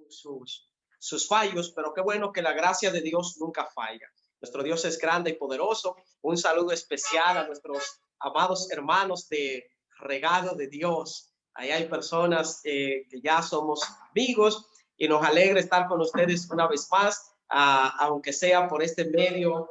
sus fallos, pero qué bueno que la gracia de Dios nunca falla. Nuestro Dios es grande y poderoso. Un saludo especial a nuestros amados hermanos de Regalo de Dios. Ahí hay personas que ya somos amigos y nos alegra estar con ustedes una vez más, aunque sea por este medio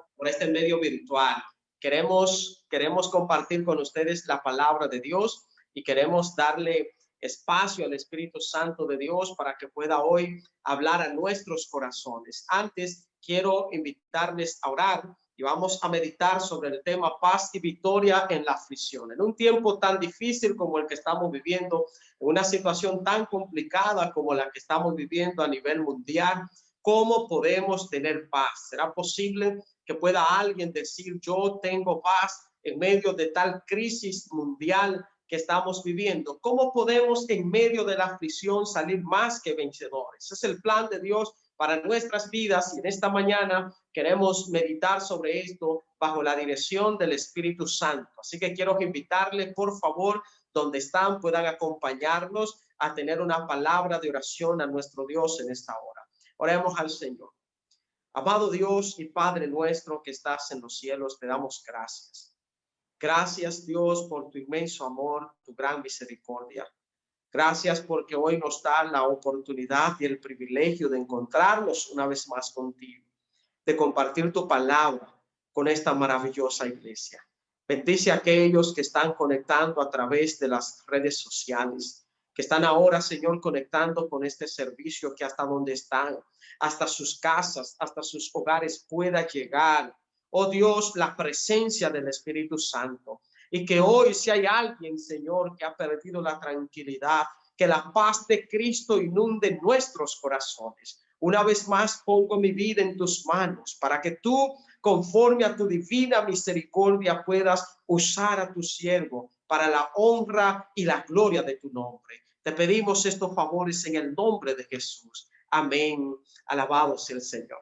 virtual. Queremos compartir con ustedes la palabra de Dios y queremos darle espacio al Espíritu Santo de Dios para que pueda hoy hablar a nuestros corazones. Antes, quiero invitarles a orar y vamos a meditar sobre el tema paz y victoria en la aflicción. En un tiempo tan difícil como el que estamos viviendo, en una situación tan complicada como la que estamos viviendo a nivel mundial, ¿cómo podemos tener paz? ¿Será posible que pueda alguien decir yo tengo paz en medio de tal crisis mundial que estamos viviendo? ¿Cómo podemos en medio de la aflicción salir más que vencedores? Ese es el plan de Dios para nuestras vidas y en esta mañana queremos meditar sobre esto bajo la dirección del Espíritu Santo. Así que quiero invitarle, por favor, donde están, puedan acompañarnos a tener una palabra de oración a nuestro Dios en esta hora. Oremos al Señor. Amado Dios y Padre nuestro que estás en los cielos, te damos gracias. Gracias, Dios, por tu inmenso amor, tu gran misericordia. Gracias porque hoy nos da la oportunidad y el privilegio de encontrarnos una vez más contigo, de compartir tu palabra con esta maravillosa iglesia. Bendice a aquellos que están conectando a través de las redes sociales, que están ahora, Señor, conectando con este servicio, que hasta donde están, hasta sus casas, hasta sus hogares pueda llegar, oh Dios, la presencia del Espíritu Santo. Y que hoy, si hay alguien, Señor, que ha perdido la tranquilidad, que la paz de Cristo inunde nuestros corazones. Una vez más pongo mi vida en tus manos para que tú, conforme a tu divina misericordia, puedas usar a tu siervo para la honra y la gloria de tu nombre. Te pedimos estos favores en el nombre de Jesús. Amén. Alabado sea el Señor.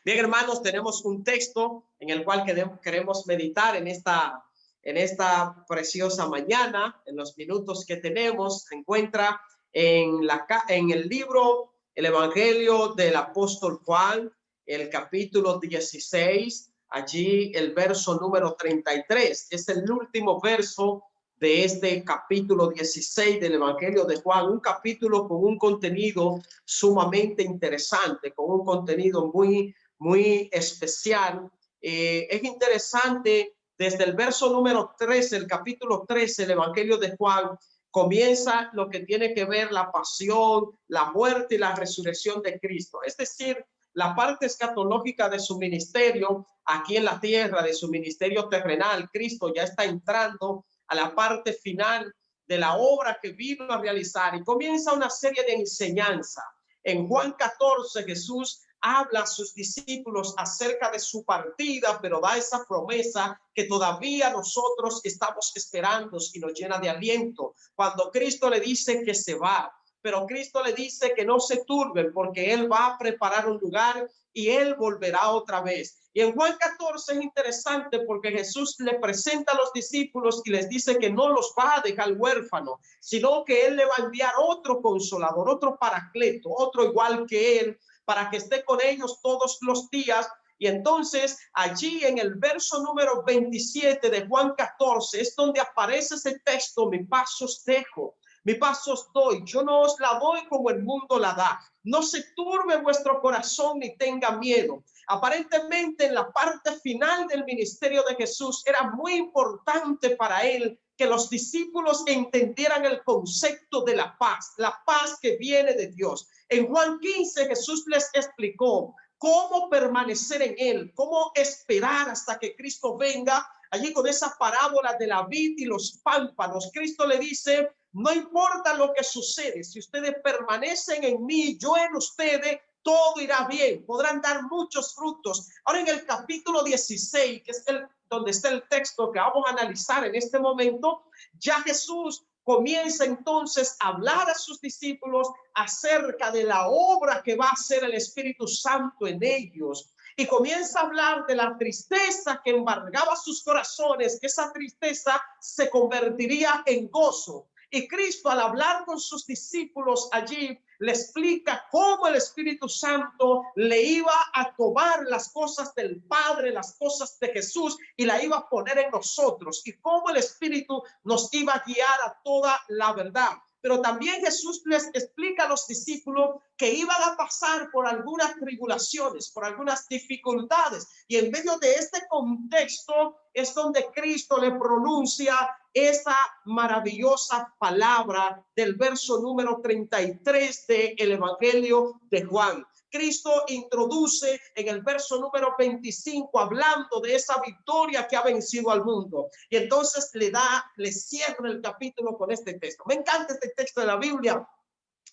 Bien, hermanos, tenemos un texto en el cual queremos meditar en esta preciosa mañana. En los minutos que tenemos, se encuentra en el libro, el Evangelio del apóstol Juan, el capítulo 16, allí el verso número 33. Es el último verso de este capítulo 16 del Evangelio de Juan, un capítulo con un contenido sumamente interesante, con un contenido muy especial. Es interesante, desde el verso número 13, el capítulo 13, el Evangelio de Juan, comienza lo que tiene que ver la pasión, la muerte y la resurrección de Cristo. Es decir, la parte escatológica de su ministerio aquí en la tierra, de su ministerio terrenal. Cristo ya está entrando a la parte final de la obra que vino a realizar y comienza una serie de enseñanza. En Juan 14, Jesús habla a sus discípulos acerca de su partida, pero da esa promesa que todavía nosotros estamos esperando y nos llena de aliento. Cuando Cristo le dice que se va, pero Cristo le dice que no se turben porque Él va a preparar un lugar y Él volverá otra vez. Y en Juan 14 es interesante porque Jesús le presenta a los discípulos y les dice que no los va a dejar huérfanos, sino que Él le va a enviar otro consolador, otro paracleto, otro igual que Él, para que esté con ellos todos los días. Y entonces allí en el verso número 27 de Juan 14 es donde aparece ese texto: mi paz os dejo, mi paz os doy, yo no os la doy como el mundo la da. No se turbe vuestro corazón ni tenga miedo. Aparentemente en la parte final del ministerio de Jesús era muy importante para él que los discípulos entendieran el concepto de la paz que viene de Dios. En Juan 15 Jesús les explicó cómo permanecer en él, cómo esperar hasta que Cristo venga. Allí con esa parábola de la vid y los pámpanos, Cristo le dice: no importa lo que sucede, si ustedes permanecen en mí, yo en ustedes, todo irá bien, podrán dar muchos frutos. Ahora en el capítulo 16, que es donde está el texto que vamos a analizar en este momento, ya Jesús comienza entonces a hablar a sus discípulos acerca de la obra que va a hacer el Espíritu Santo en ellos. Y comienza a hablar de la tristeza que embargaba sus corazones, que esa tristeza se convertiría en gozo. Y Cristo, al hablar con sus discípulos allí, le explica cómo el Espíritu Santo le iba a tomar las cosas del Padre, las cosas de Jesús, y la iba a poner en nosotros, y cómo el Espíritu nos iba a guiar a toda la verdad. Pero también Jesús les explica a los discípulos que iban a pasar por algunas tribulaciones, por algunas dificultades. Y en medio de este contexto es donde Cristo le pronuncia esa maravillosa palabra del verso número 33 del Evangelio de Juan. Cristo introduce en el verso número 25 hablando de esa victoria que ha vencido al mundo. Y entonces le cierra el capítulo con este texto. Me encanta este texto de la Biblia.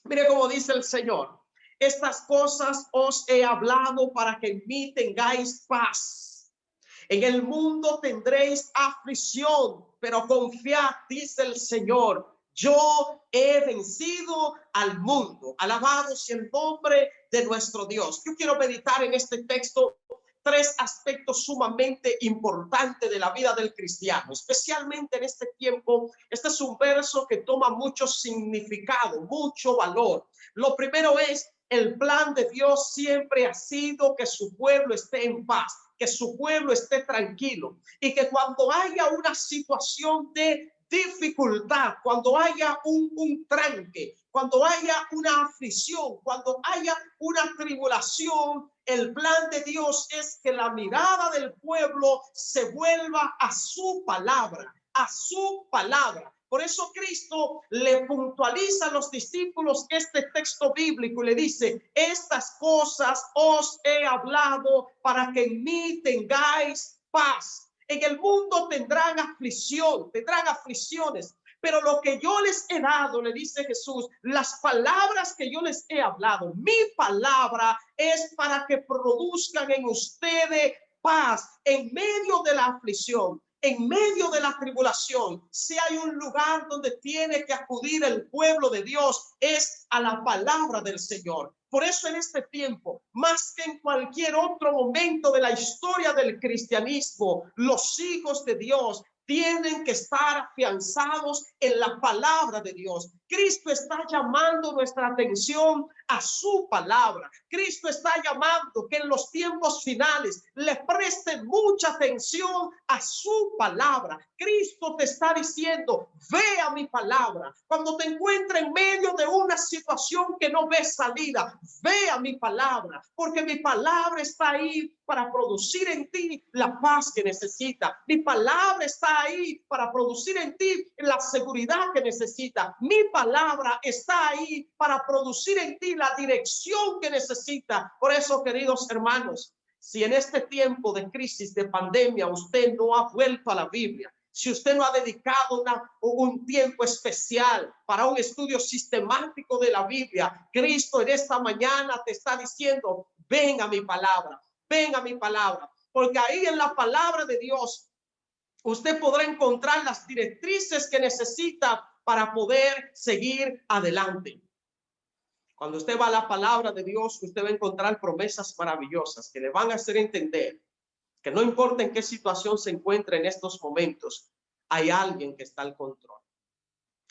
Mire cómo dice el Señor. Estas cosas os he hablado para que en mí tengáis paz. En el mundo tendréis aflicción, pero confiad, dice el Señor. Yo he vencido al mundo. Alabado sea el nombre de nuestro Dios. Yo quiero meditar en este texto tres aspectos sumamente importantes de la vida del cristiano, especialmente en este tiempo. Este es un verso que toma mucho significado, mucho valor. Lo primero es, el plan de Dios siempre ha sido que su pueblo esté en paz, que su pueblo esté tranquilo, y que cuando haya una situación de dificultad, cuando haya un tranque, cuando haya una aflicción, cuando haya una tribulación, el plan de Dios es que la mirada del pueblo se vuelva a su palabra, a su palabra. Por eso Cristo le puntualiza a los discípulos este texto bíblico y le dice, estas cosas os he hablado para que en mí tengáis paz. En el mundo tendrán aflicción, tendrán aflicciones, pero lo que yo les he dado, le dice Jesús, las palabras que yo les he hablado, mi palabra es para que produzcan en ustedes paz en medio de la aflicción. En medio de la tribulación, si hay un lugar donde tiene que acudir el pueblo de Dios, es a la palabra del Señor. Por eso en este tiempo, más que en cualquier otro momento de la historia del cristianismo, los hijos de Dios tienen que estar afianzados en la palabra de Dios. Cristo está llamando nuestra atención a su palabra. Cristo está llamando que en los tiempos finales le presten mucha atención a su palabra. Cristo te está diciendo, ve a mi palabra. Cuando te encuentres en medio de una situación que no ves salida, ve a mi palabra, porque mi palabra está ahí para producir en ti la paz que necesita. Mi palabra está ahí para producir en ti la seguridad que necesita. Mi palabra está ahí para producir en ti la dirección que necesita. Por eso, queridos hermanos, si en este tiempo de crisis, de pandemia, usted no ha vuelto a la Biblia, si usted no ha dedicado un tiempo especial para un estudio sistemático de la Biblia, Cristo en esta mañana te está diciendo, ven a mi palabra, ven a mi palabra, porque ahí en la palabra de Dios usted podrá encontrar las directrices que necesita para poder seguir adelante. Cuando usted va a la palabra de Dios, usted va a encontrar promesas maravillosas que le van a hacer entender que no importa en qué situación se encuentre en estos momentos, hay alguien que está al control.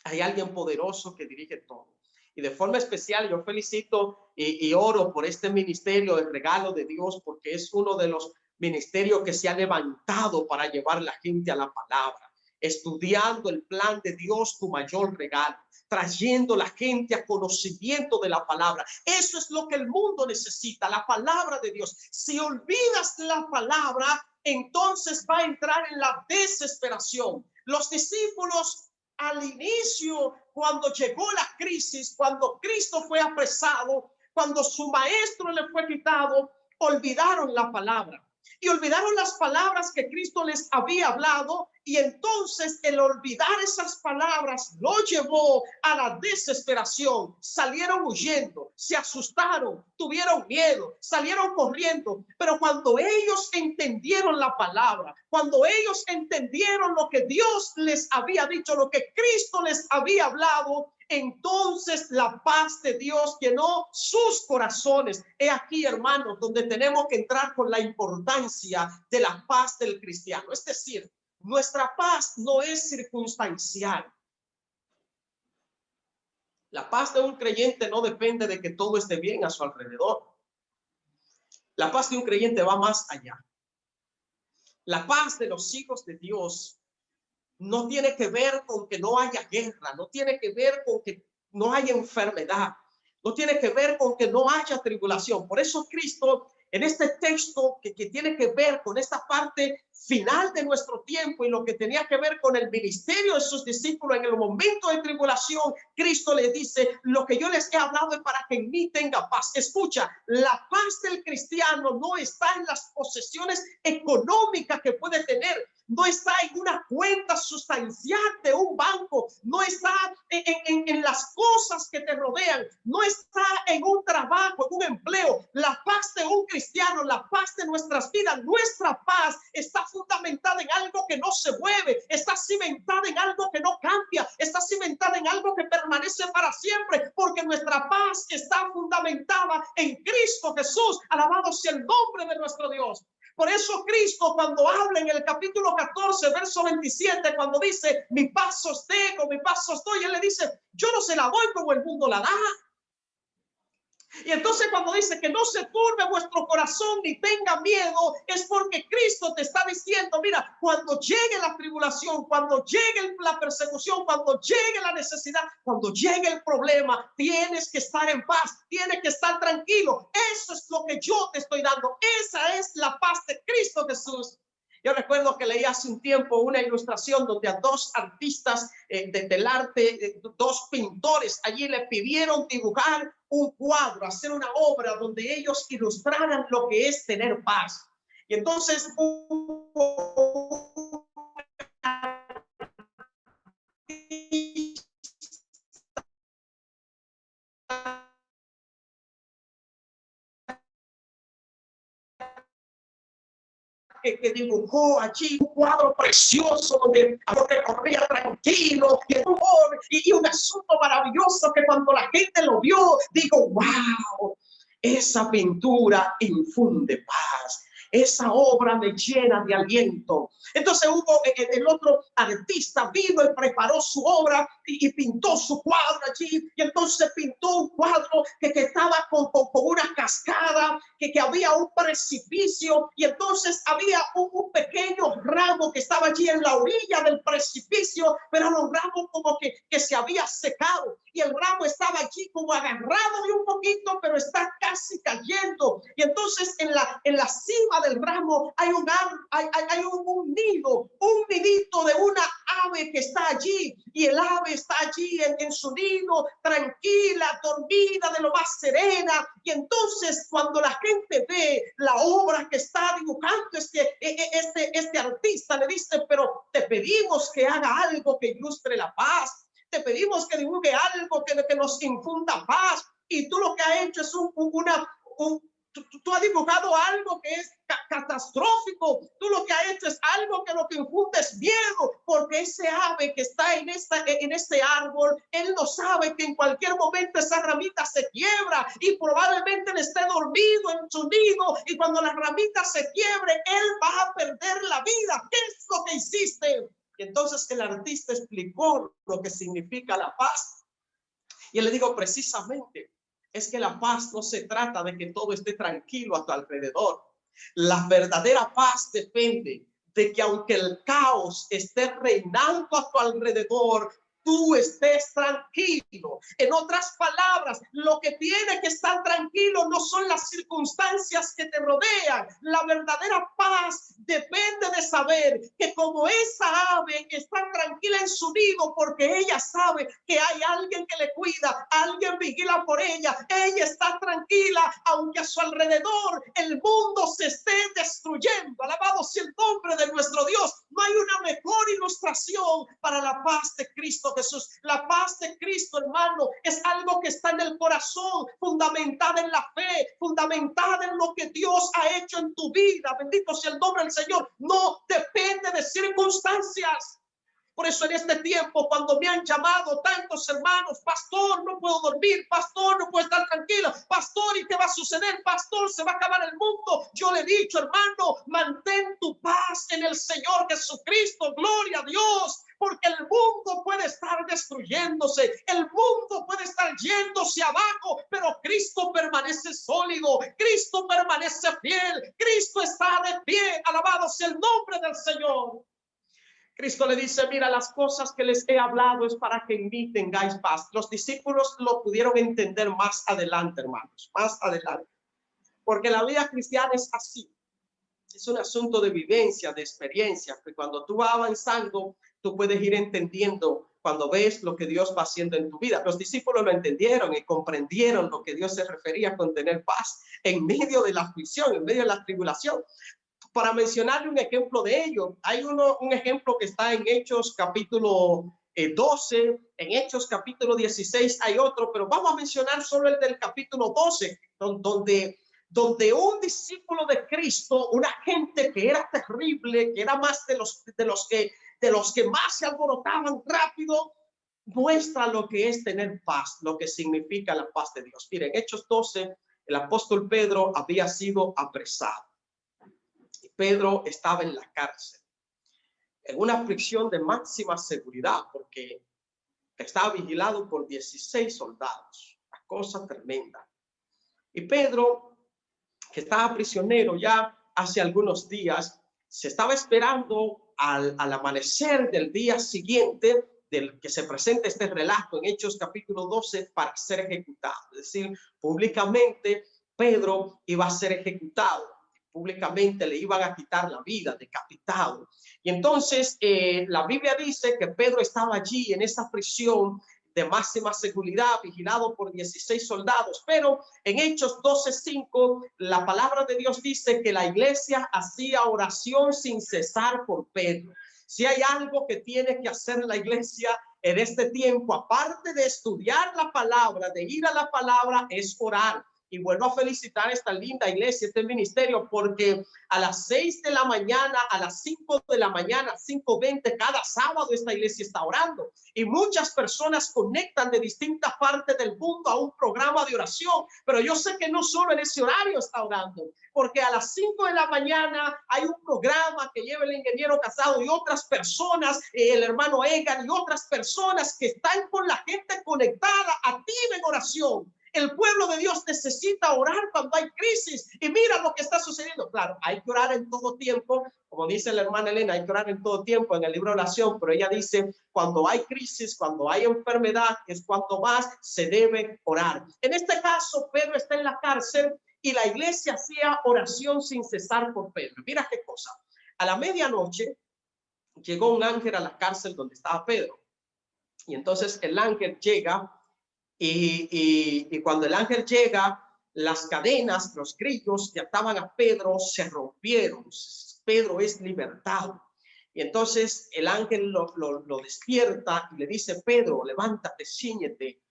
Hay alguien poderoso que dirige todo. Y de forma especial yo felicito y oro por este ministerio de regalo de Dios, porque es uno de los ministerios que se ha levantado para llevar a la gente a la palabra, estudiando el plan de Dios, tu mayor regalo, trayendo a la gente a conocimiento de la palabra. Eso es lo que el mundo necesita, la palabra de Dios. Si olvidas la palabra, entonces va a entrar en la desesperación. Los discípulos al inicio, cuando llegó la crisis, cuando Cristo fue apresado, cuando su maestro le fue quitado, olvidaron la palabra y olvidaron las palabras que Cristo les había hablado, y entonces el olvidar esas palabras lo llevó a la desesperación. Salieron huyendo, se asustaron, tuvieron miedo, salieron corriendo. Pero cuando ellos entendieron la palabra, cuando ellos entendieron lo que Dios les había dicho, lo que Cristo les había hablado, entonces la paz de Dios llenó sus corazones. He aquí, hermanos, donde tenemos que entrar con la importancia de la paz del cristiano. Es decir, nuestra paz no es circunstancial. La paz de un creyente no depende de que todo esté bien a su alrededor. La paz de un creyente va más allá. La paz de los hijos de Dios no tiene que ver con que no haya guerra, no tiene que ver con que no haya enfermedad, no tiene que ver con que no haya tribulación. Por eso Cristo en este texto que tiene que ver con esta parte final de nuestro tiempo y lo que tenía que ver con el ministerio de sus discípulos en el momento de tribulación, Cristo le dice, lo que yo les he hablado es para que en mí tenga paz. Escucha, la paz del cristiano no está en las posesiones económicas que puede tener, no está en una cuenta sustancial de un banco, no está en las cosas que te rodean, no está en un trabajo, en un empleo. La paz de un cristiano, la paz de nuestras vidas, nuestra paz está fundamentada en algo que no se mueve, está cimentada en algo que no cambia, está cimentada en algo que permanece para siempre, porque nuestra paz está fundamentada en Cristo Jesús. Alabado sea el nombre de nuestro Dios. Por eso Cristo, cuando habla en el capítulo 14, verso 27, cuando dice, mi paz os dejo, mi paz os doy, él le dice, yo no se la doy como el mundo la da. Y entonces cuando dice que no se turbe vuestro corazón ni tenga miedo, es porque Cristo te está diciendo, mira, cuando llegue la tribulación, cuando llegue la persecución, cuando llegue la necesidad, cuando llegue el problema, tienes que estar en paz, tienes que estar tranquilo. Eso es lo que yo te estoy dando. Esa es la paz de Cristo Jesús. Yo recuerdo que leí hace un tiempo una ilustración donde a dos artistas del arte, dos pintores, allí le pidieron dibujar un cuadro, hacer una obra donde ellos ilustraran lo que es tener paz. Y entonces que dibujó allí un cuadro precioso donde corría tranquilo y un asunto maravilloso que cuando la gente lo vio, dijo, wow, esa pintura infunde paz. Esa obra me llena de aliento. Entonces hubo el otro artista vino y preparó su obra y pintó su cuadro allí. Y entonces pintó un cuadro que estaba con una cascada, que había un precipicio. Y entonces había un pequeño ramo que estaba allí en la orilla del precipicio, pero era un ramo como que se había secado. Y el ramo estaba allí como agarrado de un poquito, pero está casi cayendo. Y entonces en la cima del ramo hay un nido, un nidito de una ave que está allí, y el ave está allí en su nido, tranquila, dormida, de lo más serena. Y entonces cuando la gente ve la obra que está dibujando este artista, le dice, pero te pedimos que haga algo que ilustre la paz, te pedimos que dibuje algo que nos infunda paz, y tú lo que has hecho es tú has dibujado algo que es catastrófico. Tú lo que has hecho es algo que lo que infunde es miedo, porque ese ave que está en este árbol, él no sabe que en cualquier momento esa ramita se quiebra y probablemente él esté dormido en su nido, y cuando la ramita se quiebre, él va a perder la vida. ¿Qué es lo que hiciste? Y entonces el artista explicó lo que significa la paz. Y él le digo, precisamente, es que la paz no se trata de que todo esté tranquilo a tu alrededor. La verdadera paz depende de que aunque el caos esté reinando a tu alrededor, tú estés tranquilo. En otras palabras, lo que tiene que estar tranquilo no son las circunstancias que te rodean. La verdadera paz depende de saber que como esa ave está tranquila en su nido, porque ella sabe que hay alguien que le cuida, alguien vigila por ella. Ella está tranquila, aunque a su alrededor el mundo se esté destruyendo. Alabado sea el nombre de nuestro Dios. No hay una mejor ilustración para la paz de Cristo Jesús. La paz de Cristo, hermano, es algo que está en el corazón, fundamentada en la fe, fundamentada en lo que Dios ha hecho en tu vida. Bendito sea el nombre del Señor. No depende de circunstancias. Por eso en este tiempo, cuando me han llamado tantos hermanos, pastor, no puedo dormir, pastor, no puedo estar tranquilo, pastor, ¿y qué va a suceder? Pastor, se va a acabar el mundo. Yo le he dicho, hermano, mantén tu paz en el Señor Jesucristo, gloria a Dios, porque el mundo puede estar destruyéndose, el mundo puede estar yéndose abajo, pero Cristo permanece sólido, Cristo permanece fiel, Cristo está de pie. Alabado sea el nombre del Señor. Cristo le dice, mira, las cosas que les he hablado es para que en mí tengáis paz. Los discípulos lo pudieron entender más adelante, hermanos, más adelante. Porque la vida cristiana es así. Es un asunto de vivencia, de experiencia, que cuando tú vas avanzando, tú puedes ir entendiendo cuando ves lo que Dios va haciendo en tu vida. Los discípulos lo entendieron y comprendieron lo que Dios se refería con tener paz en medio de la aflicción, en medio de la tribulación. Para mencionarle un ejemplo de ello, hay un ejemplo que está en Hechos capítulo 12, en Hechos capítulo 16 hay otro, pero vamos a mencionar solo el del capítulo 12, donde un discípulo de Cristo, una gente que era terrible, que era más de los que más se alborotaban rápido, muestra lo que es tener paz, lo que significa la paz de Dios. Miren, Hechos 12, el apóstol Pedro había sido apresado. Pedro estaba en la cárcel, en una aflicción de máxima seguridad, porque estaba vigilado por 16 soldados, una cosa tremenda. Y Pedro, que estaba prisionero ya hace algunos días, se estaba esperando al amanecer del día siguiente del que se presenta este relato en Hechos capítulo 12 para ser ejecutado. Es decir, públicamente Pedro iba a ser ejecutado. Públicamente le iban a quitar la vida, decapitado. Y entonces la Biblia dice que Pedro estaba allí en esa prisión de máxima seguridad, vigilado por 16 soldados. Pero en Hechos 12:5, la palabra de Dios dice que la iglesia hacía oración sin cesar por Pedro. Si hay algo que tiene que hacer la iglesia en este tiempo, aparte de estudiar la palabra, de ir a la palabra, es orar. Y vuelvo a felicitar a esta linda iglesia, este ministerio, porque a las 6 de la mañana, a las 5 de la mañana, 5:20, cada sábado esta iglesia está orando. Y muchas personas conectan de distintas partes del mundo a un programa de oración. Pero yo sé que no solo en ese horario está orando, porque a las 5 de la mañana hay un programa que lleva el ingeniero Casado y otras personas, el hermano Egan y otras personas que están con la gente conectada, activa en oración. El pueblo de Dios necesita orar cuando hay crisis. Y mira lo que está sucediendo. Claro, hay que orar en todo tiempo. Como dice la hermana Elena, hay que orar en todo tiempo en el libro de oración. Pero ella dice, cuando hay crisis, cuando hay enfermedad, es cuanto más se debe orar. En este caso, Pedro está en la cárcel y la iglesia hacía oración sin cesar por Pedro. Mira qué cosa. A la medianoche llegó un ángel a la cárcel donde estaba Pedro. Y entonces el ángel llega. Y cuando el ángel llega, las cadenas, los grillos que ataban a Pedro se rompieron. Pedro es libertado. Y entonces el ángel lo despierta y le dice, Pedro, levántate, cíñete,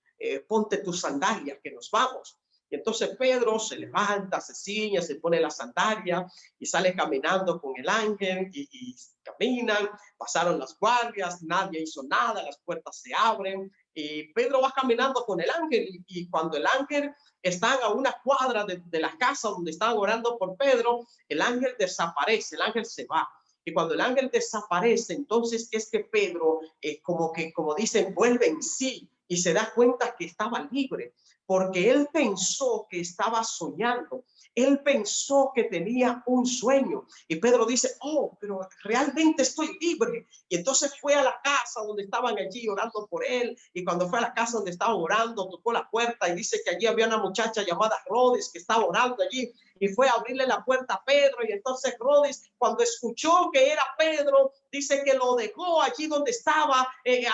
ponte tus sandalias, que nos vamos. Y entonces Pedro se levanta, se ciñe, se pone la sandalia y sale caminando con el ángel y caminan. Pasaron las guardias, nadie hizo nada, las puertas se abren y Pedro va caminando con el ángel y cuando el ángel está a una cuadra de la casa donde estaban orando por Pedro, el ángel desaparece, el ángel se va. Y cuando el ángel desaparece, entonces es que Pedro, como dicen, vuelve en sí y se da cuenta que estaba libre, porque él pensó que estaba soñando. Él pensó que tenía un sueño y Pedro dice, oh, pero realmente estoy libre. Y entonces fue a la casa donde estaban allí orando por él. Y cuando fue a la casa donde estaba orando, tocó la puerta y dice que allí había una muchacha llamada Rodis que estaba orando allí. Y fue a abrirle la puerta a Pedro. Y entonces Rodis, cuando escuchó que era Pedro, dice que lo dejó allí donde estaba,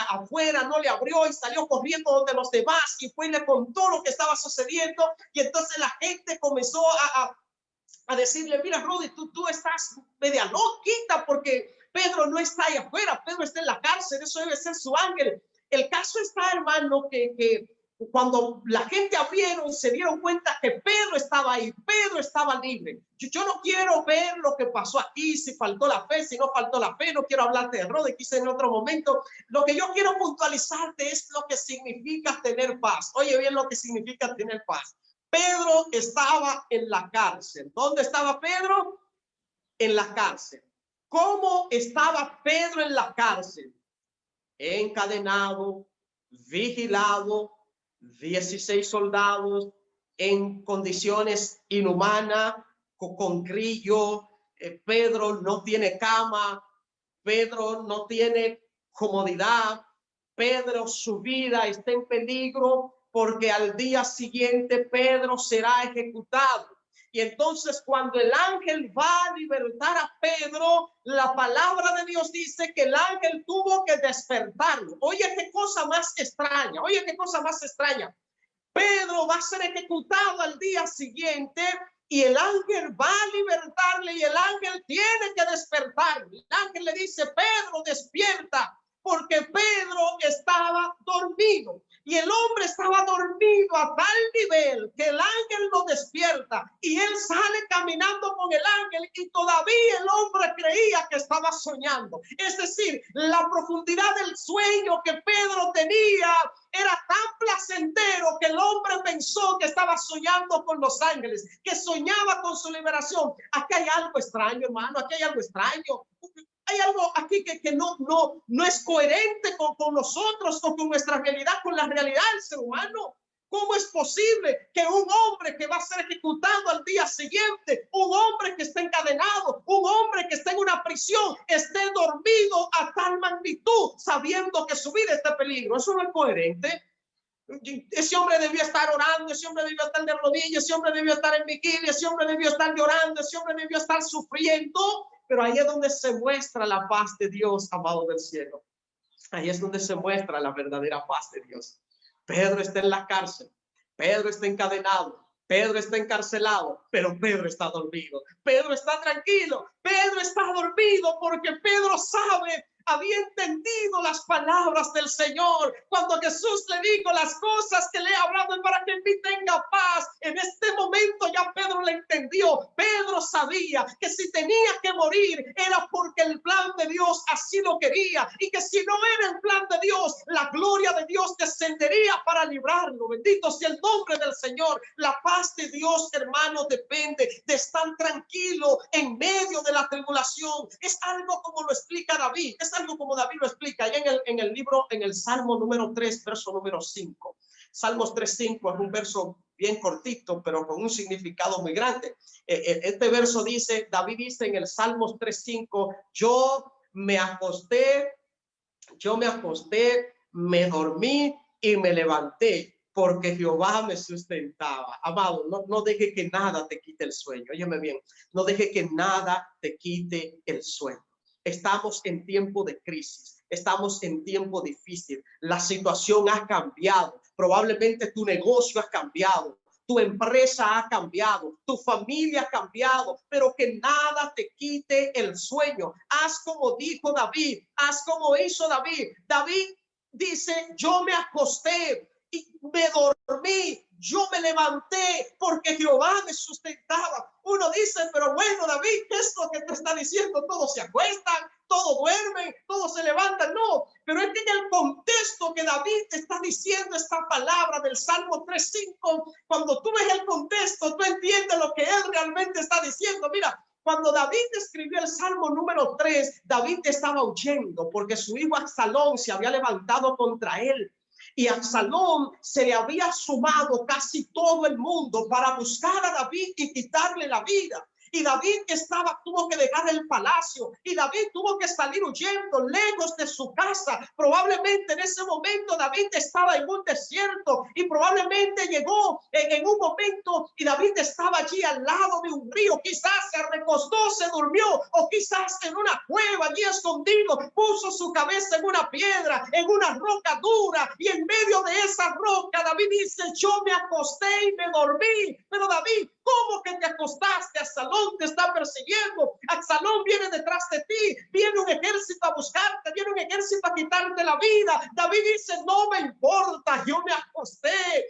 afuera, no le abrió y salió corriendo donde los demás. Y fue y le contó lo que estaba sucediendo. Y entonces la gente comenzó a decirle, mira, Rodis, tú estás media loquita porque Pedro no está ahí afuera, Pedro está en la cárcel, eso debe ser su ángel. El caso está, hermano, que cuando la gente abrieron, se dieron cuenta que Pedro estaba ahí, Pedro estaba libre. Yo no quiero ver lo que pasó aquí, si faltó la fe, si no faltó la fe, no quiero hablarte de Rodis, quise en otro momento. Lo que yo quiero puntualizarte es lo que significa tener paz. Oye bien lo que significa tener paz. Pedro estaba en la cárcel. ¿Dónde estaba Pedro? En la cárcel. ¿Cómo estaba Pedro en la cárcel? Encadenado, vigilado, 16 soldados en condiciones inhumanas, con grillo. Pedro no tiene cama, Pedro no tiene comodidad, Pedro su vida está en peligro porque al día siguiente Pedro será ejecutado. Y entonces cuando el ángel va a libertar a Pedro, la palabra de Dios dice que el ángel tuvo que despertarlo. Oye, qué cosa más extraña, oye, qué cosa más extraña. Pedro va a ser ejecutado al día siguiente y el ángel va a libertarle y el ángel tiene que despertarle. El ángel le dice, Pedro, despierta, porque Pedro estaba dormido. Y el hombre estaba dormido a tal nivel que el ángel lo despierta y él sale caminando con el ángel y todavía el hombre creía que estaba soñando. Es decir, la profundidad del sueño que Pedro tenía era tan placentero que el hombre pensó que estaba soñando con los ángeles, que soñaba con su liberación. Aquí hay algo extraño, hermano, aquí hay algo extraño. Hay algo aquí que no es coherente con nosotros o con nuestra realidad, con la realidad del ser humano. ¿Cómo es posible que un hombre que va a ser ejecutado al día siguiente, un hombre que está encadenado, un hombre que está en una prisión, esté dormido a tal magnitud, sabiendo que su vida está en peligro? Eso no es coherente. Ese hombre debió estar orando, ese hombre debió estar de rodillas, ese hombre debió estar en vigilia, ese hombre debió estar llorando, ese hombre debió estar sufriendo. Pero ahí es donde se muestra la paz de Dios, amado del cielo. Ahí es donde se muestra la verdadera paz de Dios. Pedro está en la cárcel, Pedro está encadenado, Pedro está encarcelado, pero Pedro está dormido. Pedro está tranquilo, Pedro está dormido porque Pedro sabe, había entendido las palabras del Señor cuando Jesús le dijo las cosas que le he hablado para que en mí tenga paz. En este momento ya Pedro le entendió. Pedro sabía que si tenía que morir era porque el plan de Dios así lo quería y que si no era el plan de Dios, la gloria de Dios descendería para librarlo. Bendito sea el nombre del Señor. La paz de Dios, hermano, depende de estar tranquilo en medio de la tribulación. Es algo como lo explica David, es algo como David lo explica allá en el libro, en el Salmo número 3, verso número 5. Salmos 3:5 es un verso bien cortito, pero con un significado muy grande. Este verso dice, David dice en el Salmos 3:5, yo me acosté, me dormí y me levanté, porque Jehová me sustentaba. Amado, no deje que nada te quite el sueño. Óyeme bien, no deje que nada te quite el sueño. Estamos en tiempo de crisis, estamos en tiempo difícil. La situación ha cambiado. Probablemente tu negocio ha cambiado, tu empresa ha cambiado, tu familia ha cambiado, pero que nada te quite el sueño. Haz como dijo David, haz como hizo David. David dice, yo me acosté y me dormí, yo me levanté porque Jehová me sustentaba. Uno dice, pero bueno, David, ¿qué es lo que te está diciendo? Todos se acuestan, todos duermen, todos se levantan. No, pero es que en el contexto que David te está diciendo esta palabra del Salmo 3:5, cuando tú ves el contexto, tú entiendes lo que él realmente está diciendo. Mira, cuando David escribió el Salmo número 3, David estaba huyendo porque su hijo Absalón se había levantado contra él. Y a Absalón se le había sumado casi todo el mundo para buscar a David y quitarle la vida. Y David tuvo que dejar el palacio y David tuvo que salir huyendo lejos de su casa. Probablemente en ese momento David estaba en un desierto y probablemente llegó en un momento y David estaba allí al lado de un río. Quizás se recostó, se durmió, o quizás en una cueva allí escondido, puso su cabeza en una piedra, en una roca dura, y en medio de esa roca David dice, yo me acosté y me dormí. Pero David, ¿cómo que te acostaste? Absalón te está persiguiendo, Absalón viene detrás de ti, viene un ejército a buscarte, viene un ejército a quitarte la vida. David dice, no me importa, yo me acosté.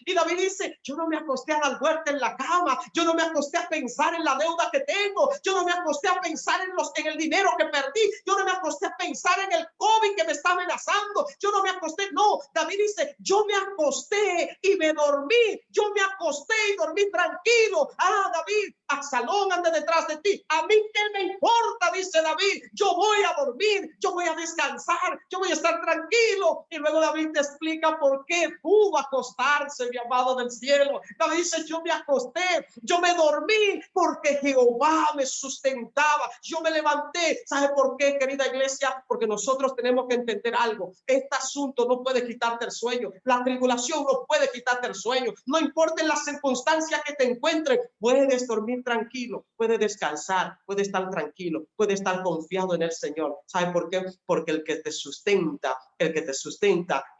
Y David dice, yo no me acosté a dar vuelta en la cama, yo no me acosté a pensar en la deuda que tengo, yo no me acosté a pensar en el dinero que perdí, yo no me acosté a pensar en el COVID que me está amenazando, yo no me acosté. No, David dice, yo me acosté y me dormí, yo me acosté y dormí tranquilo. Ah, David, Absalón anda detrás de ti. A mí qué me importa, dice David. Yo voy a dormir, yo voy a descansar, yo voy a estar tranquilo. Y luego David te explica por qué pudo acostarse, mi amado del cielo. David dice, yo me acosté, yo me dormí porque Jehová me sustentaba. Yo me levanté. ¿Sabe por qué, querida iglesia? Porque nosotros tenemos que entender algo. Este asunto no puede quitarte el sueño. La tribulación no puede quitarte el sueño. No importa en las circunstancias que te encuentres, puedes dormir tranquilo, puedes descansar, puedes estar tranquilo, puedes estar confiado en el Señor. ¿Sabe por qué? Porque el que te sustenta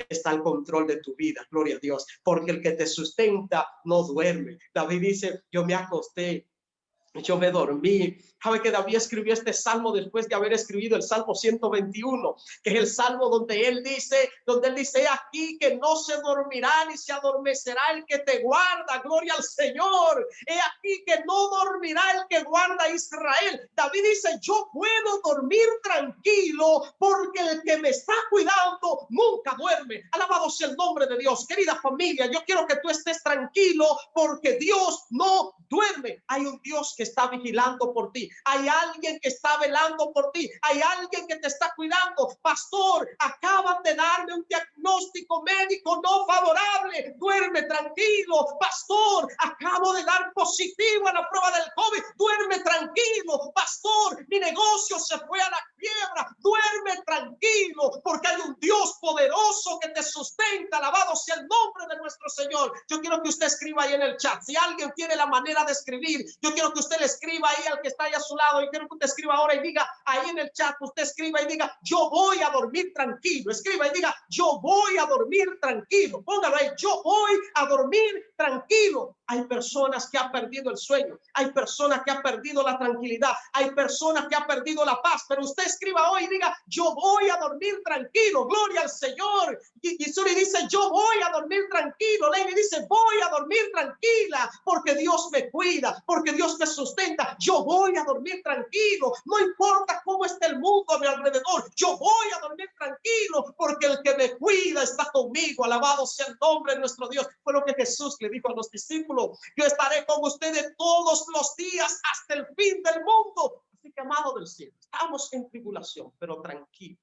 está al control de tu vida. Gloria a Dios. Porque el que te sustenta no duerme. David dice, yo me acosté, yo me dormí. ¿Sabe que David escribió este salmo después de haber escrito el Salmo 121? Que es el salmo donde él dice, aquí que no se dormirá ni se adormecerá el que te guarda. Gloria al Señor. He aquí que no dormirá el que guarda a Israel. David dice, yo puedo dormir tranquilo porque el que me está cuidando nunca duerme. Alabado sea el nombre de Dios. Querida familia, yo quiero que tú estés tranquilo porque Dios no duerme. Hay un Dios que está vigilando por ti. Hay alguien que está velando por ti. Hay alguien que te está cuidando. Pastor, acaban de darme un diagnóstico médico no favorable. Duerme tranquilo. Pastor, acabo de dar positivo a la prueba del COVID. Duerme tranquilo. Pastor, mi negocio se fue a la quiebra. Duerme tranquilo, porque hay un Dios poderoso que te sustenta. Alabado sea el nombre de nuestro Señor. Yo quiero que usted escriba ahí en el chat. Si alguien tiene la manera de escribir, yo quiero que usted le escriba ahí al que está ahí a su lado. Y quiero que usted escriba ahora y diga ahí en el chat, usted escriba y diga, yo voy a dormir tranquilo. Escriba y diga, yo voy a dormir tranquilo. Póngalo ahí, yo voy a dormir tranquilo. Hay personas que han perdido el sueño. Hay personas que han perdido la tranquilidad. Hay personas que han perdido la paz. Pero usted escriba hoy y diga, yo voy a dormir tranquilo. Gloria al Señor. Y Suri dice, yo voy a dormir tranquilo. Lady dice, voy a dormir tranquila porque Dios me cuida, porque Dios me sustenta. Yo voy a dormir tranquilo. No importa cómo esté el mundo a mi alrededor. Yo voy a dormir tranquilo porque el que me cuida está conmigo. Alabado sea el nombre de nuestro Dios. Fue lo que Jesús le dijo a los discípulos. Yo estaré con ustedes todos los días hasta el fin del mundo. Así que, amado del cielo, estamos en tribulación, pero tranquilo,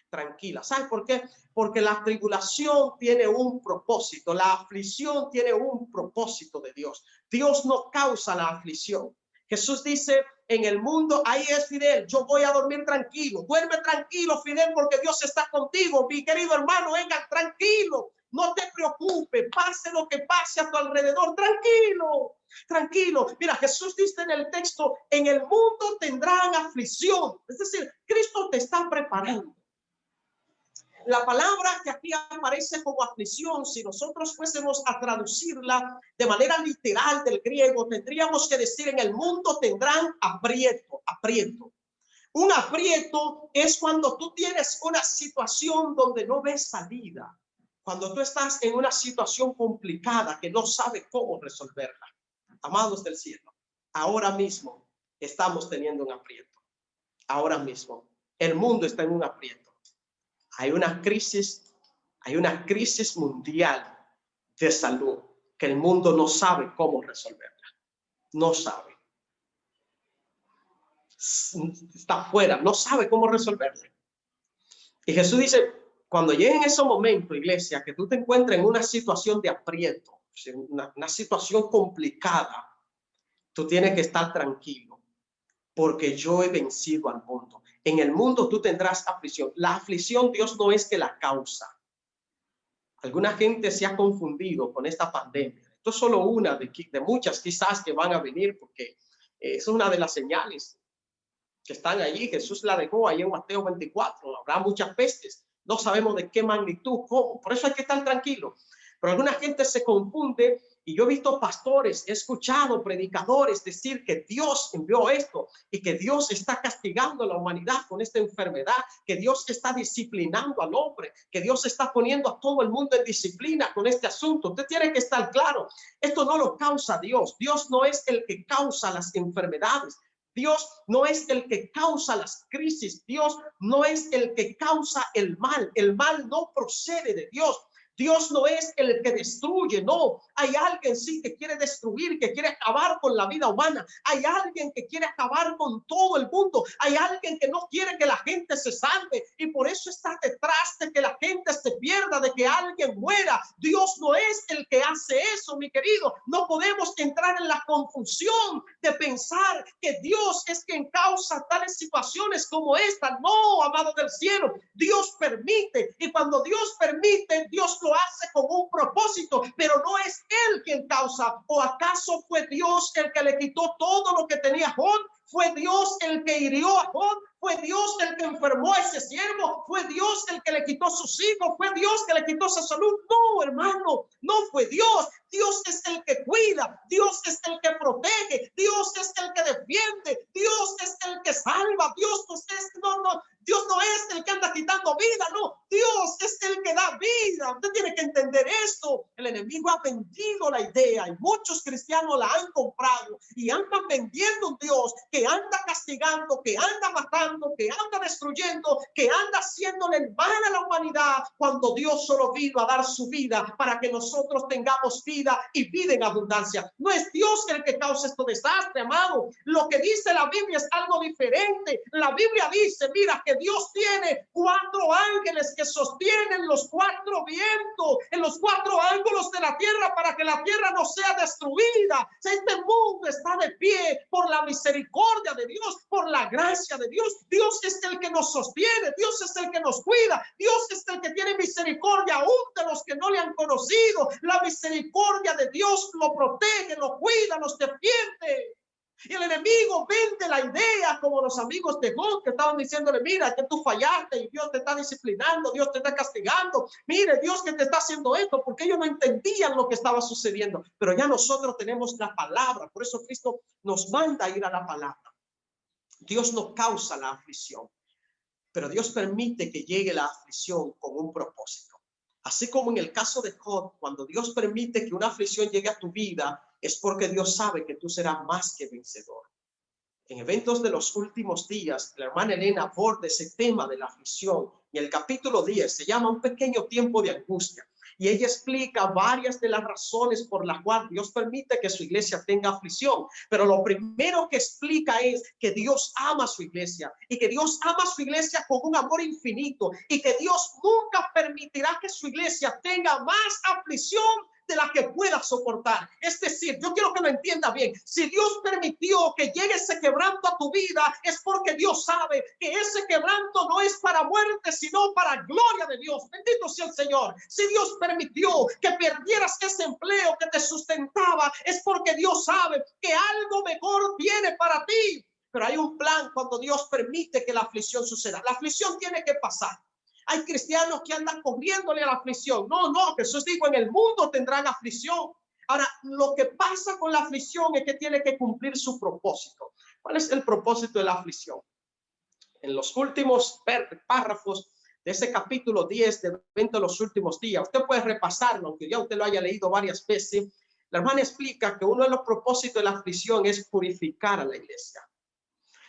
tranquila. ¿Sabe por qué? Porque la tribulación tiene un propósito. La aflicción tiene un propósito de Dios. Dios no causa la aflicción. Jesús dice, en el mundo, ahí es Fidel, yo voy a dormir tranquilo. Duerme tranquilo, Fidel, porque Dios está contigo. Mi querido hermano, venga, tranquilo. No te preocupes, pase lo que pase a tu alrededor. Tranquilo, tranquilo. Mira, Jesús dice en el texto, en el mundo tendrán aflicción. Es decir, Cristo te está preparando. La palabra que aquí aparece como aflicción, si nosotros fuésemos a traducirla de manera literal del griego, tendríamos que decir, en el mundo tendrán aprieto, aprieto. Un aprieto es cuando tú tienes una situación donde no ves salida. Cuando tú estás en una situación complicada que no sabes cómo resolverla. Amados del cielo, ahora mismo estamos teniendo un aprieto. Ahora mismo el mundo está en un aprieto. Hay una crisis mundial de salud que el mundo no sabe cómo resolverla. No sabe. Está afuera, no sabe cómo resolverla. Y Jesús dice, cuando llegue en ese momento, iglesia, que tú te encuentres en una situación de aprieto, una situación complicada, tú tienes que estar tranquilo, porque yo he vencido al mundo. En el mundo tú tendrás aflicción. La aflicción Dios no es que la causa. Alguna gente se ha confundido con esta pandemia. Esto es solo una de muchas quizás que van a venir, porque es una de las señales que están allí. Jesús la dejó ahí en Mateo 24. Habrá muchas pestes. No sabemos de qué magnitud, cómo. Por eso hay que estar tranquilo. Pero alguna gente se confunde, y yo he visto pastores, he escuchado predicadores decir que Dios envió esto y que Dios está castigando a la humanidad con esta enfermedad, que Dios está disciplinando al hombre, que Dios está poniendo a todo el mundo en disciplina con este asunto. Usted tiene que estar claro, esto no lo causa Dios. Dios no es el que causa las enfermedades. Dios no es el que causa las crisis. Dios no es el que causa el mal. El mal no procede de Dios. Dios no es el que destruye, no. Hay alguien sí que quiere destruir, que quiere acabar con la vida humana. Hay alguien que quiere acabar con todo el mundo. Hay alguien que no quiere que la gente se salve y por eso está detrás de que la gente se pierda, de que alguien muera. Dios no es el que hace eso, mi querido. No podemos entrar en la confusión de pensar que Dios es quien causa tales situaciones como esta. No, amado del cielo, Dios permite, y cuando Dios permite, Dios lo hace con un propósito, pero no es él quien causa. ¿O acaso fue Dios el que le quitó todo lo que tenía Job? ¿Fue Dios el que hirió a Job? ¿Fue Dios el que enfermó a ese siervo? ¿Fue Dios el que le quitó sus hijos? ¿Fue Dios que le quitó su salud? No, hermano, no fue Dios. Dios es el que cuida, Dios es el que protege, Dios es el que defiende, Dios es el que salva, Dios no es el que anda quitando vida, no, Dios es el que da vida. Usted tiene que entender esto. El enemigo ha vendido la idea y muchos cristianos la han comprado y andan vendiendo un Dios que anda castigando, que anda matando, que anda destruyendo, que anda haciéndole el mal a la humanidad, cuando Dios solo vino a dar su vida para que nosotros tengamos vida y vida en abundancia. No es Dios el que causa este desastre, amado. Lo que dice la Biblia es algo diferente. La Biblia dice, mira, que Dios tiene 4 ángeles que sostienen los 4 vientos en los 4 ángulos de la tierra para que la tierra no sea destruida. Este mundo está de pie por la misericordia de Dios, por la gracia de Dios. Dios es el que nos sostiene, Dios es el que nos cuida, Dios es el que tiene misericordia aún de los que no le han conocido. La misericordia de Dios lo protege, lo cuida, nos defiende. Y el enemigo vende la idea, como los amigos de Job que estaban diciéndole, mira que tú fallaste y Dios te está disciplinando, Dios te está castigando, mire Dios que te está haciendo esto, porque ellos no entendían lo que estaba sucediendo. Pero ya nosotros tenemos la palabra, por eso Cristo nos manda a ir a la palabra. Dios no causa la aflicción, pero Dios permite que llegue la aflicción con un propósito. Así como en el caso de Job, cuando Dios permite que una aflicción llegue a tu vida, es porque Dios sabe que tú serás más que vencedor. En eventos de los últimos días, la hermana Elena aborda ese tema de la aflicción. En el capítulo 10 se llama Un pequeño tiempo de angustia. Y ella explica varias de las razones por las cuales Dios permite que su iglesia tenga aflicción. Pero lo primero que explica es que Dios ama a su iglesia y que Dios ama a su iglesia con un amor infinito y que Dios nunca permitirá que su iglesia tenga más aflicción de la que pueda soportar. Es decir, yo quiero que lo entienda bien. Si Dios permitió que llegue ese quebranto a tu vida, es porque Dios sabe que ese quebranto no es para muerte, sino para gloria de Dios. Bendito sea el Señor. Si Dios permitió que perdieras ese empleo que te sustentaba, es porque Dios sabe que algo mejor viene para ti. Pero hay un plan cuando Dios permite que la aflicción suceda. La aflicción tiene que pasar. Hay cristianos que andan corriéndole a la aflicción. No, Jesús dijo, en el mundo tendrán aflicción. Ahora, lo que pasa con la aflicción es que tiene que cumplir su propósito. ¿Cuál es el propósito de la aflicción? En los últimos párrafos de ese capítulo 10 de Evento de los Últimos Días, usted puede repasarlo, aunque ya usted lo haya leído varias veces. La hermana explica que uno de los propósitos de la aflicción es purificar a la iglesia.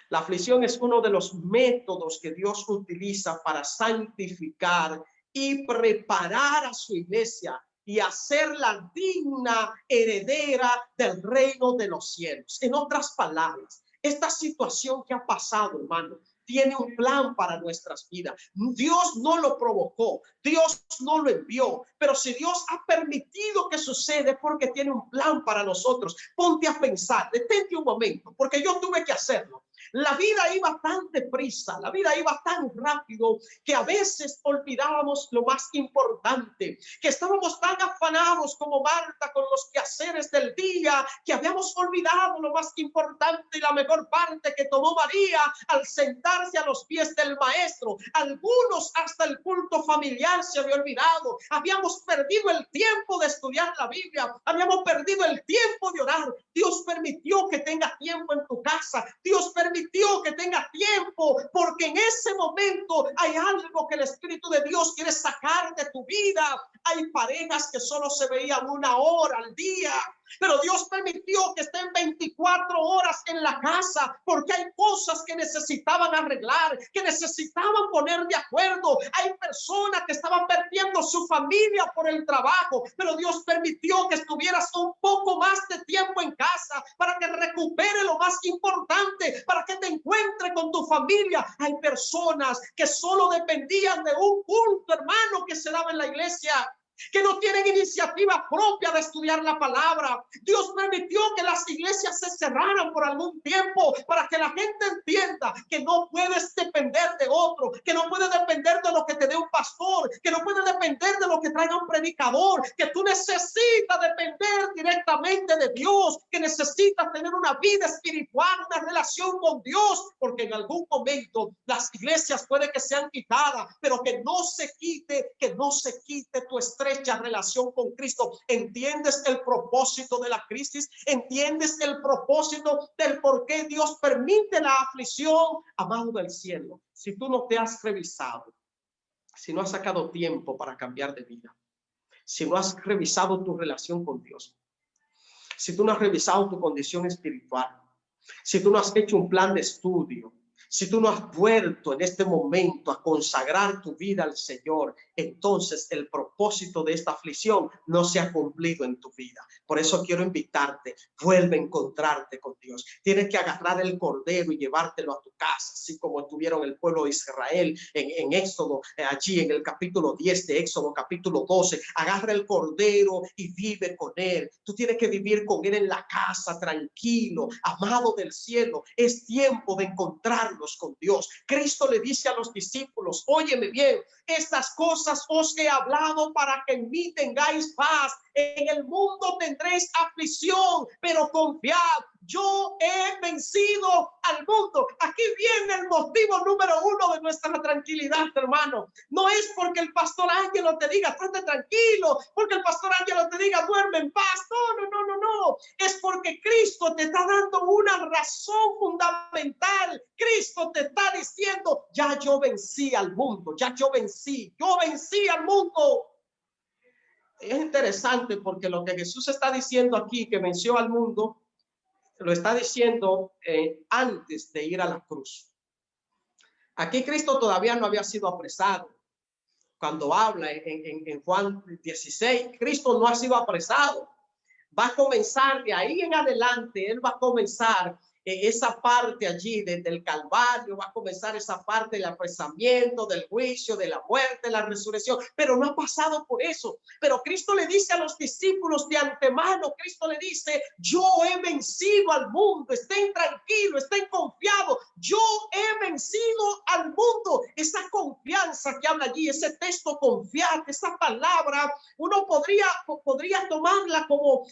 La aflicción es uno de los métodos que Dios utiliza para santificar y preparar a su iglesia y hacerla digna heredera del reino de los cielos. En otras palabras, esta situación que ha pasado, hermano, tiene un plan para nuestras vidas. Dios no lo provocó, Dios no lo envió, pero si Dios ha permitido que suceda porque tiene un plan para nosotros. Ponte a pensar, detente un momento, porque yo tuve que hacerlo. La vida iba tan deprisa, la vida iba tan rápido que a veces olvidábamos lo más importante, que estábamos tan afanados como Marta con los quehaceres del día, que habíamos olvidado lo más importante y la mejor parte que tomó María al sentarse a los pies del maestro. Algunos hasta el culto familiar se había olvidado. Habíamos perdido el tiempo de estudiar la Biblia, habíamos perdido el tiempo de orar. Dios permitió que tengas tiempo en tu casa, Dios permitió que tengas tiempo, porque en ese momento hay algo que el Espíritu de Dios quiere sacar de tu vida. Hay parejas que solo se veían 1 hora al día, pero Dios permitió que estén 24 horas en la casa porque hay cosas que necesitaban arreglar, que necesitaban poner de acuerdo. Hay personas que estaban perdiendo su familia por el trabajo, pero Dios permitió que estuvieras un poco más de tiempo en casa para que recupere lo más importante, para que te encuentre con tu familia. Hay personas que solo dependían de un culto, hermano, que se daba en la iglesia, que no tienen iniciativa propia de estudiar la palabra. Dios permitió que las iglesias se cerraran por algún tiempo para que la gente entienda que no puedes depender de otro, que no puedes depender de lo que te dé un pastor, que no puedes depender de lo que traiga un predicador, que tú necesitas depender directamente de Dios, que necesitas tener una vida espiritual, una relación con Dios, porque en algún momento las iglesias puede que sean quitadas, pero que no se quite tu estrecha relación con Cristo. ¿Entiendes el propósito de la crisis? ¿Entiendes el propósito del por qué Dios permite la aflicción? Amado del cielo, si tú no te has revisado, si no has sacado tiempo para cambiar de vida, si no has revisado tu relación con Dios, si tú no has revisado tu condición espiritual, si tú no has hecho un plan de estudio, si tú no has vuelto en este momento a consagrar tu vida al Señor, entonces el propósito de esta aflicción no se ha cumplido en tu vida. Por eso quiero invitarte, vuelve a encontrarte con Dios. Tienes que agarrar el cordero y llevártelo a tu casa, así como tuvieron el pueblo de Israel en Éxodo, allí en el capítulo 10 de Éxodo, capítulo 12. Agarra el cordero y vive con él. Tú tienes que vivir con él en la casa, tranquilo, amado del cielo. Es tiempo de encontrarnos con Dios. Cristo le dice a los discípulos, óyeme bien, estas cosas os he hablado para que en mí tengáis paz. En el mundo tendréis aflicción, pero confiad, yo he vencido al mundo. Aquí viene el motivo número uno de nuestra tranquilidad, hermano. No es porque el pastor Ángelo te diga, estate tranquilo, porque el pastor Ángelo te diga, duerme en paz. No. Es porque Cristo te está dando una razón fundamental. Cristo te está diciendo, ya yo vencí al mundo, ya yo vencí al mundo. Es interesante porque lo que Jesús está diciendo aquí, que venció al mundo, lo está diciendo antes de ir a la cruz. Aquí Cristo todavía no había sido apresado. Cuando habla en Juan 16, Cristo no ha sido apresado. Va a comenzar de ahí en adelante, él va a comenzar esa parte allí del Calvario, va a comenzar esa parte del apresamiento, del juicio, de la muerte, la resurrección, pero no ha pasado por eso. Pero Cristo le dice a los discípulos de antemano, Cristo le dice, yo he vencido al mundo, estén tranquilos, estén confiados, yo he vencido al mundo. Esa confianza que habla allí, ese texto confiante, esa palabra, uno podría tomarla como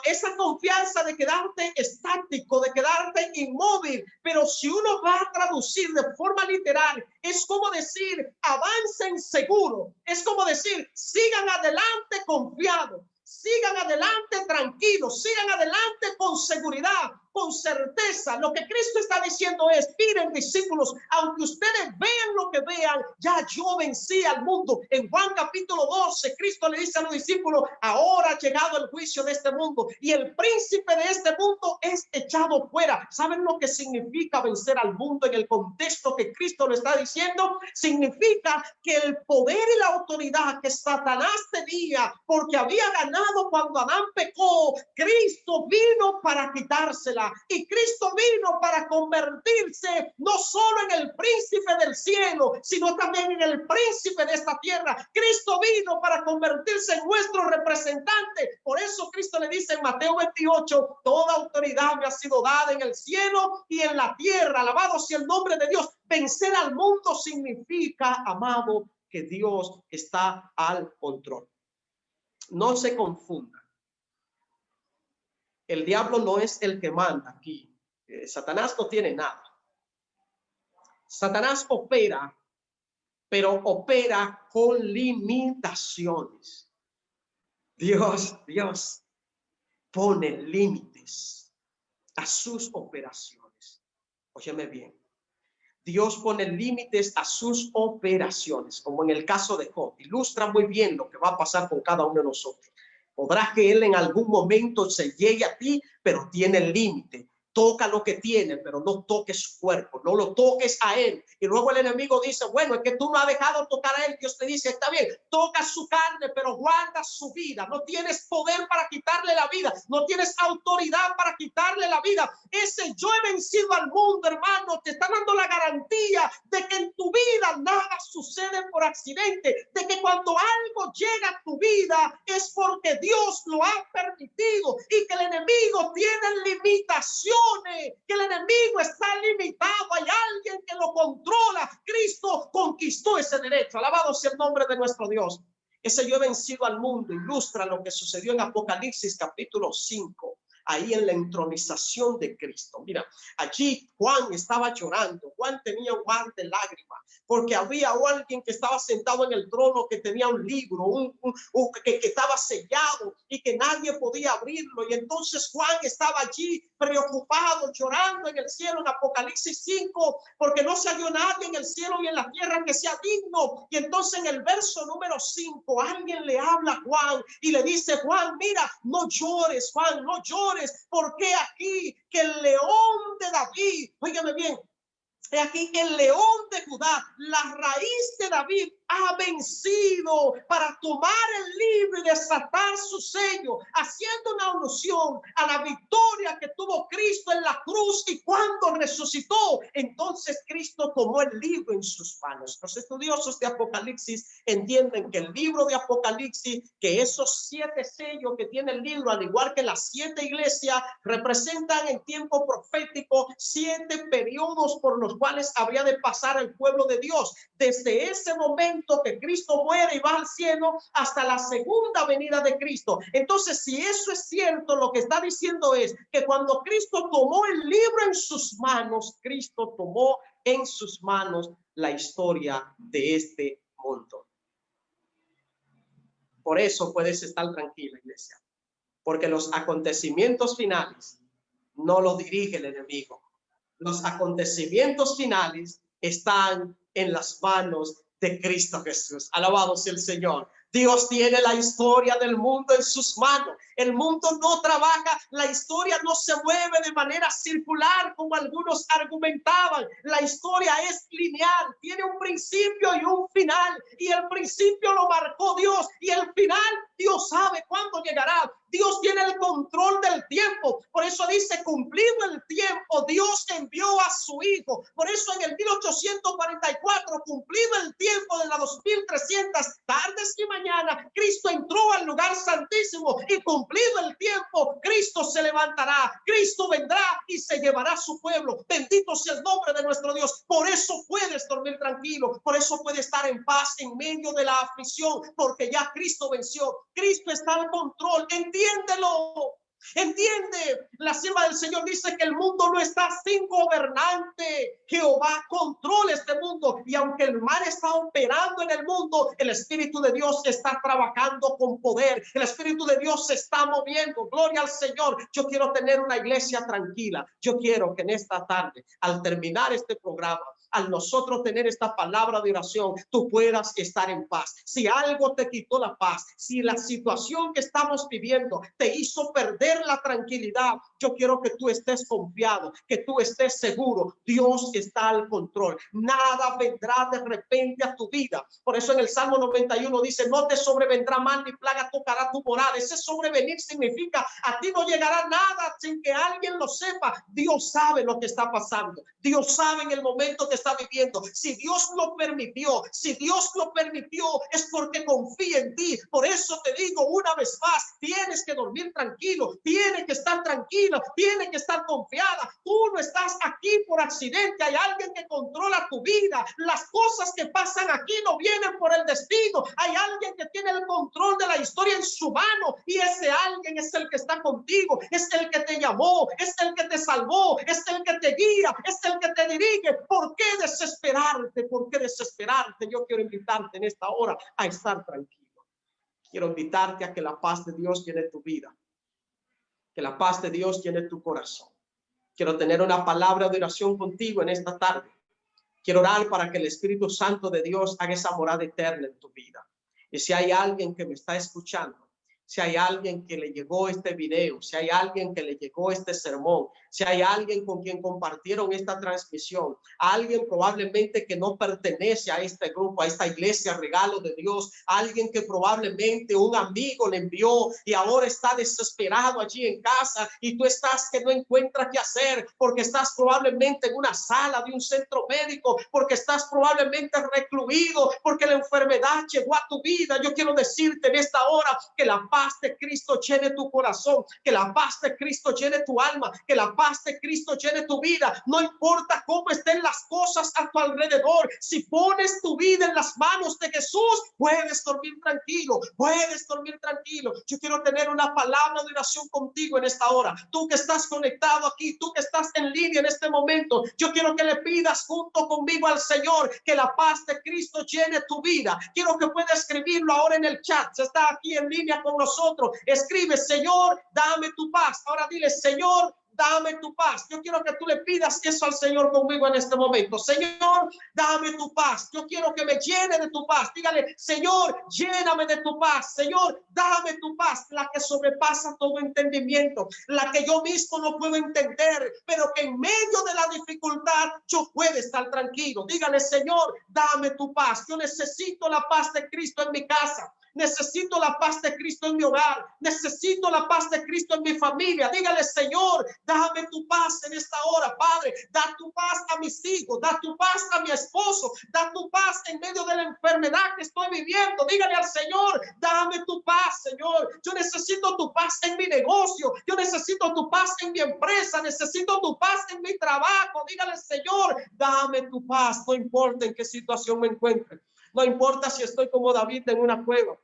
esa confianza de quedarte estático, de quedarte inmóvil, pero si uno va a traducir de forma literal, es como decir, avancen seguro, es como decir, sigan adelante confiados, sigan adelante tranquilos, sigan adelante con seguridad, con certeza. Lo que Cristo está diciendo es, miren discípulos, aunque ustedes vean lo que vean, ya yo vencí al mundo. En Juan capítulo 12, Cristo le dice a los discípulos, ahora ha llegado el juicio de este mundo y el príncipe de este mundo es echado fuera. ¿Saben lo que significa vencer al mundo en el contexto que Cristo lo está diciendo? Significa que el poder y la autoridad que Satanás tenía porque había ganado cuando Adán pecó, Cristo vino para quitársela. Y Cristo vino para convertirse no solo en el príncipe del cielo, sino también en el príncipe de esta tierra. Cristo vino para convertirse en nuestro representante. Por eso Cristo le dice en Mateo 28, toda autoridad me ha sido dada en el cielo y en la tierra. Alabado sea el nombre de Dios. Vencer al mundo significa, amado, que Dios está al control. No se confunda. El diablo no es el que manda aquí. Satanás no tiene nada. Satanás opera, pero opera con limitaciones. Dios pone límites a sus operaciones. Óyeme bien. Dios pone límites a sus operaciones, como en el caso de Job. Ilustra muy bien lo que va a pasar con cada uno de nosotros. Podrá que él en algún momento se llegue a ti, pero tiene límite. Toca lo que tiene, pero no toques su cuerpo, no lo toques a él. Y luego el enemigo dice, bueno, es que tú no has dejado tocar a él. Dios te dice, está bien, toca su carne, pero guarda su vida. No tienes poder para quitarle la vida, no tienes autoridad para quitarle la vida. Ese yo he vencido al mundo, hermano, te está dando la garantía de que en tu vida nada sucede por accidente, de que cuando algo llega a tu vida es porque Dios lo ha permitido y que el enemigo tiene limitación, que el enemigo está limitado, hay alguien que lo controla. Cristo conquistó ese derecho. Alabado sea el nombre de nuestro Dios. Ese yo he vencido al mundo ilustra lo que sucedió en Apocalipsis capítulo 5, ahí en la entronización de Cristo. Mira, allí Juan estaba llorando. Juan tenía un mar de lágrimas porque había alguien que estaba sentado en el trono que tenía un libro, que estaba sellado y que nadie podía abrirlo. Y entonces Juan estaba allí preocupado, llorando en el cielo en Apocalipsis 5, porque no se halló nadie en el cielo y en la tierra que sea digno. Y entonces en el verso número 5, alguien le habla a Juan y le dice, Juan, mira, no llores, Juan, no llores, porque aquí que el león de David, óigame bien, aquí el león de Judá, la raíz de David, ha vencido para tomar el libro y desatar su sello, haciendo una alusión a la victoria que tuvo Cristo en la cruz. Y cuando resucitó, entonces Cristo tomó el libro en sus manos. Los estudiosos de Apocalipsis entienden que el libro de Apocalipsis, que esos 7 sellos que tiene el libro, al igual que las 7 iglesias, representan en tiempo profético 7 periodos por los cuales habría de pasar el pueblo de Dios, desde ese momento que Cristo muere y va al cielo hasta la segunda venida de Cristo. Entonces, si eso es cierto, lo que está diciendo es que cuando Cristo tomó el libro en sus manos, Cristo tomó en sus manos la historia de este mundo. Por eso puedes estar tranquila, iglesia, porque los acontecimientos finales no los dirige el enemigo. Los acontecimientos finales están en las manos de Cristo Jesús. Alabado sea el Señor. Dios tiene la historia del mundo en sus manos. El mundo no trabaja, la historia no se mueve de manera circular como algunos argumentaban. La historia es lineal, tiene un principio y un final. Y el principio lo marcó Dios y el final Dios sabe cuándo llegará. Dios tiene el control del tiempo. Por eso dice, cumplido el tiempo, Dios envió a su Hijo. Por eso en el 1844, cumplido el tiempo de las 2300 tardes y mañana, Cristo entró al lugar santísimo y cumplido el tiempo, Cristo se levantará, Cristo vendrá y se llevará a su pueblo. Bendito sea el nombre de nuestro Dios. Por eso puedes dormir tranquilo, por eso puedes estar en paz en medio de la aflicción, porque ya Cristo venció. Cristo está al control. Entiéndelo. Entiende, la sierva del Señor dice que el mundo no está sin gobernante. Jehová controla este mundo, y aunque el mal está operando en el mundo, el Espíritu de Dios está trabajando con poder. El Espíritu de Dios se está moviendo. Gloria al Señor. Yo quiero tener una iglesia tranquila. Yo quiero que en esta tarde, al terminar este programa, al nosotros tener esta palabra de oración, tú puedas estar en paz. Si algo te quitó la paz, si la situación que estamos viviendo te hizo perder la tranquilidad, yo quiero que tú estés confiado, que tú estés seguro. Dios está al control. Nada vendrá de repente a tu vida. Por eso en el Salmo 91 dice, no te sobrevendrá mal ni plaga tocará tu morada. Ese sobrevenir significa, a ti no llegará nada sin que alguien lo sepa. Dios sabe lo que está pasando. Dios sabe en el momento que está viviendo. Si Dios lo permitió, es porque confía en ti. Por eso te digo una vez más, tienes que dormir tranquilo, tienes que estar tranquilo, tienes que estar confiada. Tú no estás aquí por accidente, hay alguien que controla tu vida. Las cosas que pasan aquí no vienen por el destino, hay alguien que tiene el control de la historia en su mano, y ese alguien es el que está contigo, es el que te llamó, es el que te salvó, es el que te guía, es el que te dirige. ¿Por qué desesperarte? ¿Por qué desesperarte? Yo quiero invitarte en esta hora a estar tranquilo. Quiero invitarte a que la paz de Dios llene tu vida, que la paz de Dios llene tu corazón. Quiero tener una palabra de oración contigo en esta tarde. Quiero orar para que el Espíritu Santo de Dios haga esa morada eterna en tu vida. Y si hay alguien que me está escuchando, Si hay alguien que le llegó este video, si hay alguien que le llegó este sermón, si hay alguien con quien compartieron esta transmisión, alguien probablemente que no pertenece a este grupo, a esta iglesia Regalo de Dios, alguien que probablemente un amigo le envió y ahora está desesperado allí en casa y tú estás que no encuentras qué hacer porque estás probablemente en una sala de un centro médico, porque estás probablemente recluido, porque la enfermedad llegó a tu vida. Yo quiero decirte en esta hora que la paz de Cristo llene tu corazón, que la paz de Cristo llene tu alma, que la paz de Cristo llene tu vida. No importa cómo estén las cosas a tu alrededor, si pones tu vida en las manos de Jesús, puedes dormir tranquilo, puedes dormir tranquilo. Yo quiero tener una palabra de oración contigo en esta hora. Tú que estás conectado aquí, tú que estás en línea en este momento, yo quiero que le pidas junto conmigo al Señor que la paz de Cristo llene tu vida. Quiero que pueda escribirlo ahora en el chat. Se está aquí en línea con nosotros. Escribe: Señor, dame tu paz. Ahora dile: Señor, dame tu paz. Yo quiero que tú le pidas eso al Señor conmigo en este momento. Señor, dame tu paz. Yo quiero que me llene de tu paz. Dígale: Señor, lléname de tu paz. Señor, dame tu paz, la que sobrepasa todo entendimiento, la que yo mismo no puedo entender, pero que en medio de la dificultad yo puedo estar tranquilo. Dígale: Señor, dame tu paz. Yo necesito la paz de Cristo en mi casa. Necesito la paz de Cristo en mi hogar. Necesito la paz de Cristo en mi familia. Dígale: Señor, dame tu paz en esta hora, Padre. Da tu paz a mis hijos. Da tu paz a mi esposo. Da tu paz en medio de la enfermedad que estoy viviendo. Dígale al Señor: dame tu paz, Señor. Yo necesito tu paz en mi negocio. Yo necesito tu paz en mi empresa. Necesito tu paz en mi trabajo. Dígale: Señor, dame tu paz. No importa en qué situación me encuentre. No importa si estoy como David en una cueva.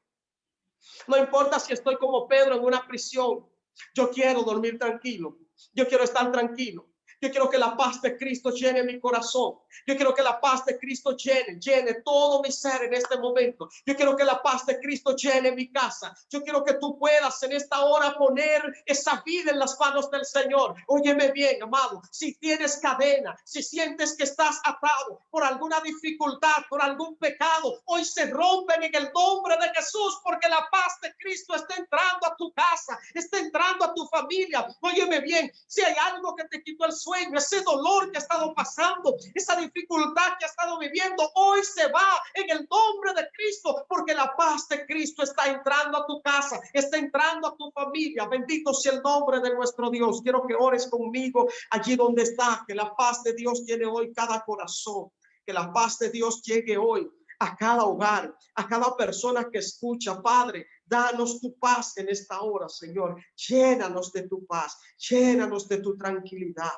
No importa si estoy como Pedro en una prisión. Yo quiero dormir tranquilo. Yo quiero estar tranquilo. Yo quiero que la paz de Cristo llene mi corazón. Yo quiero que la paz de Cristo llene todo mi ser en este momento. Yo quiero que la paz de Cristo llene mi casa. Yo quiero que tú puedas en esta hora poner esa vida en las manos del Señor. Óyeme bien, amado. Si tienes cadena, si sientes que estás atado por alguna dificultad, por algún pecado, hoy se rompen en el nombre de Jesús, porque la paz de Cristo está entrando a tu casa, está entrando a tu familia. Óyeme bien, si hay algo que te quitó el sueño, ese dolor que ha estado pasando, esa dificultad que ha estado viviendo, hoy se va en el nombre de Cristo, porque la paz de Cristo está entrando a tu casa, está entrando a tu familia. Bendito sea el nombre de nuestro Dios. Quiero que ores conmigo allí donde está, que la paz de Dios llene hoy cada corazón, que la paz de Dios llegue hoy a cada hogar, a cada persona que escucha. Padre, danos tu paz en esta hora, Señor. Llénanos de tu paz, llénanos de tu tranquilidad.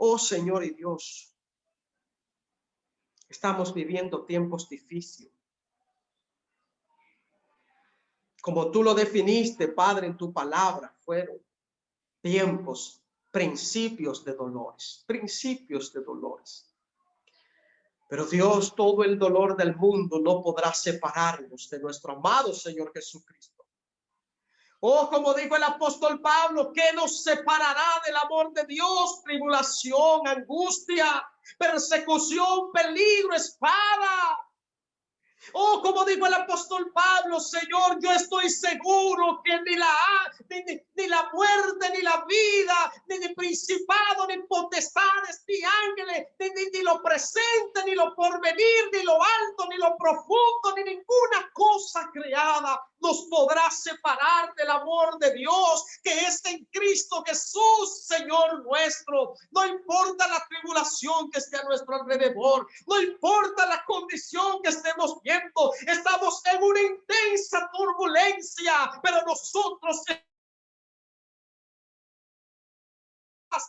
Oh Señor y Dios, estamos viviendo tiempos difíciles. Como tú lo definiste, Padre, en tu palabra, fueron tiempos, principios de dolores, principios de dolores. Pero Dios, todo el dolor del mundo no podrá separarnos de nuestro amado Señor Jesucristo. Oh, como dijo el apóstol Pablo, ¿qué nos separará del amor de Dios? Tribulación, angustia, persecución, peligro, espada. Oh, como dijo el apóstol Pablo, Señor, yo estoy seguro que ni la muerte, ni la vida, ni principado, ni potestades, ni ángeles, ni lo presente, ni lo porvenir, ni lo alto, ni lo profundo, ni ninguna cosa creada nos podrá separar del amor de Dios que es en Cristo Jesús, Señor nuestro. No importa la tribulación que esté a nuestro alrededor, no importa la condición que estemos viendo, estamos en una intensa turbulencia, pero nosotros,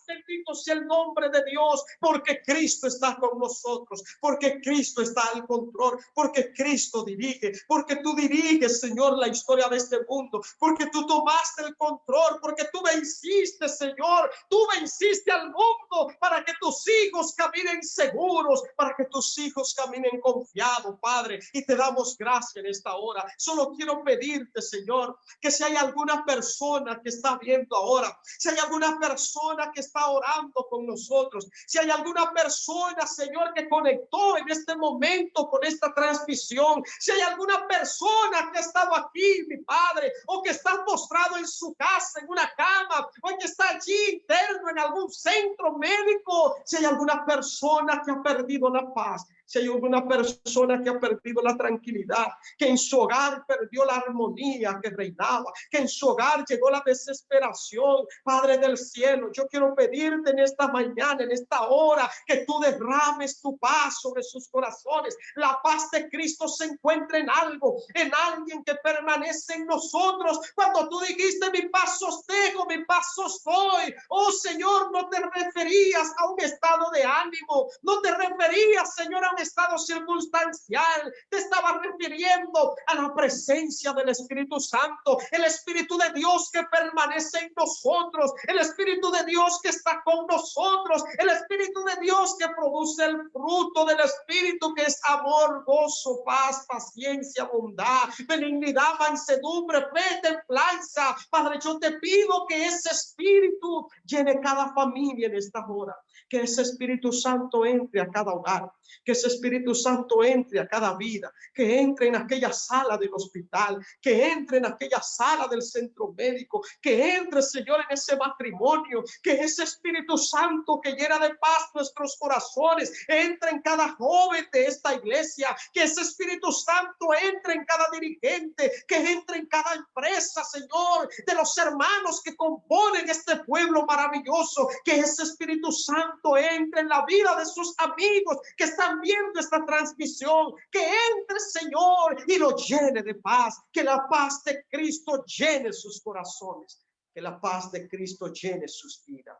bendito sea el nombre de Dios, porque Cristo está con nosotros, porque Cristo está al control, porque Cristo dirige, porque tú diriges, Señor, la historia de este mundo, porque tú tomaste el control, porque tú venciste, Señor, tú venciste al mundo para que tus hijos caminen seguros, para que tus hijos caminen confiados, Padre, y te damos gracias en esta hora. Solo quiero pedirte, Señor, que si hay alguna persona que está viendo ahora, si hay alguna persona que está está orando con nosotros. Si hay alguna persona, Señor, que conectó en este momento con esta transmisión, si hay alguna persona que ha estado aquí, mi Padre, o que está postrado en su casa, en una cama, o que está allí interno en algún centro médico, si hay alguna persona que ha perdido la paz, si hay alguna persona que ha perdido la tranquilidad, que en su hogar perdió la armonía que reinaba, que en su hogar llegó la desesperación, Padre del cielo, yo quiero pedirte en esta mañana, en esta hora, que tú derrames tu paz sobre sus corazones. La paz de Cristo se encuentra en algo, en alguien que permanece en nosotros. Cuando tú dijiste, mi paz os dejo, mi paz os doy, oh Señor, no te referías a un estado de ánimo, no te referías, Señor, a un estado circunstancial, te estaba refiriendo a la presencia del Espíritu Santo, el Espíritu de Dios que permanece en nosotros, el Espíritu de Dios que está con nosotros, el Espíritu de Dios que produce el fruto del Espíritu, que es amor, gozo, paz, paciencia, bondad, benignidad, mansedumbre, fe, templanza. Padre, yo te pido que ese Espíritu llene cada familia en esta hora, que ese Espíritu Santo entre a cada hogar, que ese Espíritu Santo entre a cada vida, que entre en aquella sala del hospital, que entre en aquella sala del centro médico, que entre, Señor, en ese matrimonio, que ese Espíritu Santo que llena de paz nuestros corazones, entre en cada joven de esta iglesia, que ese Espíritu Santo entre en cada dirigente, que entre en cada empresa, Señor, de los hermanos que componen este pueblo maravilloso, que ese Espíritu Santo entre en la vida de sus amigos que están viendo esta transmisión, que entre, Señor, y lo llene de paz, que la paz de Cristo llene sus corazones, que la paz de Cristo llene sus vidas,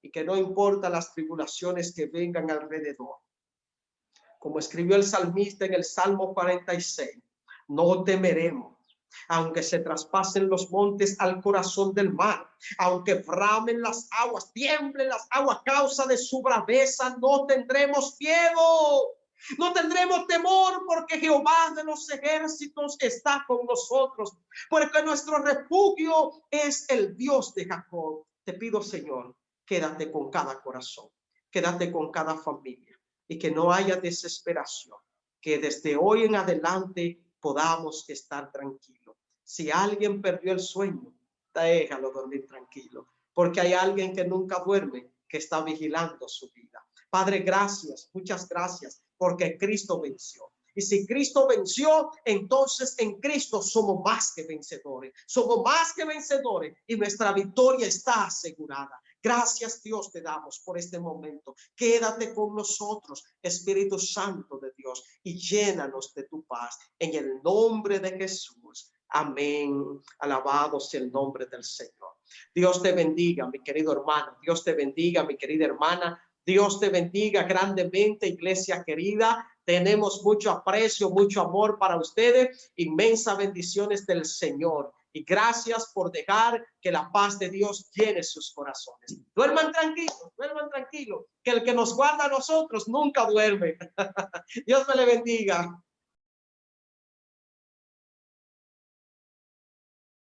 y que no importa las tribulaciones que vengan alrededor, como escribió el salmista en el Salmo 46, no temeremos, aunque se traspasen los montes al corazón del mar, aunque bramen las aguas, tiemblen las aguas a causa de su braveza, no tendremos miedo, no tendremos temor, porque Jehová de los ejércitos está con nosotros, porque nuestro refugio es el Dios de Jacob. Te pido, Señor, quédate con cada corazón, quédate con cada familia, y que no haya desesperación, que desde hoy en adelante podamos estar tranquilos. Si alguien perdió el sueño, déjalo dormir tranquilo, porque hay alguien que nunca duerme, que está vigilando su vida. Padre, gracias, muchas gracias, porque Cristo venció. Y si Cristo venció, entonces en Cristo somos más que vencedores. Somos más que vencedores y nuestra victoria está asegurada. Gracias, Dios, te damos por este momento. Quédate con nosotros, Espíritu Santo de Dios, y llénanos de tu paz. En el nombre de Jesús. Amén. Alabado sea el nombre del Señor. Dios te bendiga, mi querido hermano. Dios te bendiga, mi querida hermana. Dios te bendiga grandemente, iglesia querida. Tenemos mucho aprecio, mucho amor para ustedes. Inmensas bendiciones del Señor. Y gracias por dejar que la paz de Dios llene sus corazones. Duerman tranquilos, que el que nos guarda a nosotros nunca duerme. Dios me le bendiga.